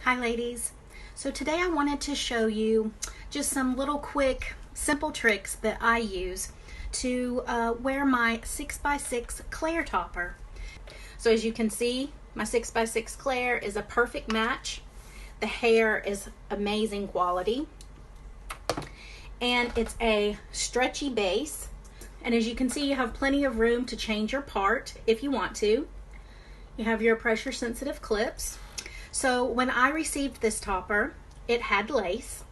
Hi ladies. So today I wanted to show you just some little quick simple tricks that I use to wear my 6x6 Claire topper. So as you can see, my 6x6 Claire is a perfect match. The hair is amazing quality and it's a stretchy base, and as you can see, you have plenty of room to change your part if you want to. You have your pressure sensitive clips. So when I received this topper, it had lace.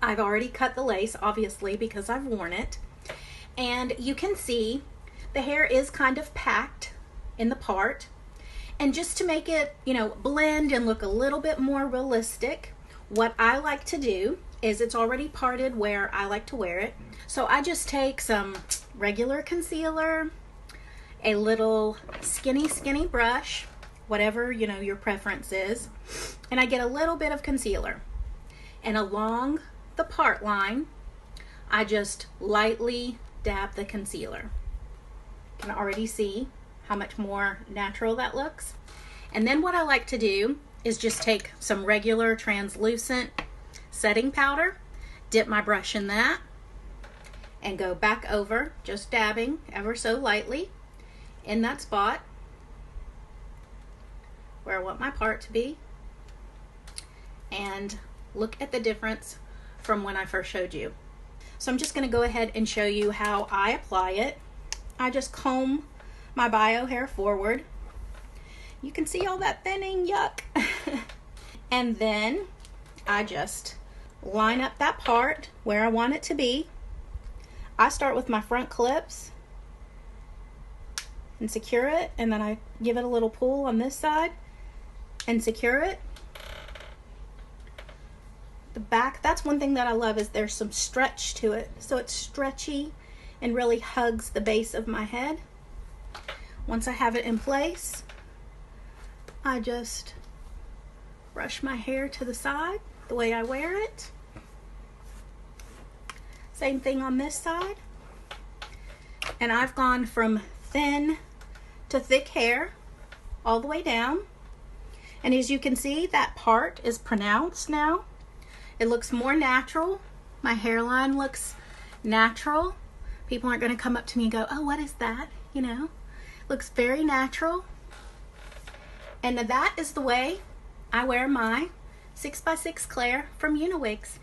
I've already cut the lace, obviously, because I've worn it. And you can see the hair is kind of packed in the part. And just to make it, blend and look a little bit more realistic, what I like to do is it's already parted where I like to wear it. So I just take some regular concealer, a little skinny brush, whatever your preference is, and I get a little bit of concealer, and along the part line I just lightly dab the concealer. You can already see how much more natural that looks. And then what I like to do is just take some regular translucent setting powder, dip my brush in that, and go back over, just dabbing ever so lightly in that spot where I want my part to be, and look at the difference from when I first showed you. So I'm just going to go ahead and show you how I apply it. I just comb my bio hair forward. You can see all that thinning, yuck. And then I just line up that part where I want it to be. I start with my front clips and secure it, and then I give it a little pull on this side and secure it. The back, that's one thing that I love, is there's some stretch to it, so it's stretchy and really hugs the base of my head. Once I have it in place, I just brush my hair to the side the way I wear it. Same thing on this side. And I've gone from thin to thick hair all the way down. And as you can see, that part is pronounced now. It looks more natural. My hairline looks natural. People aren't going to come up to me and go, oh, what is that? Looks very natural. And that is the way I wear my 6x6 Claire from UniWigs.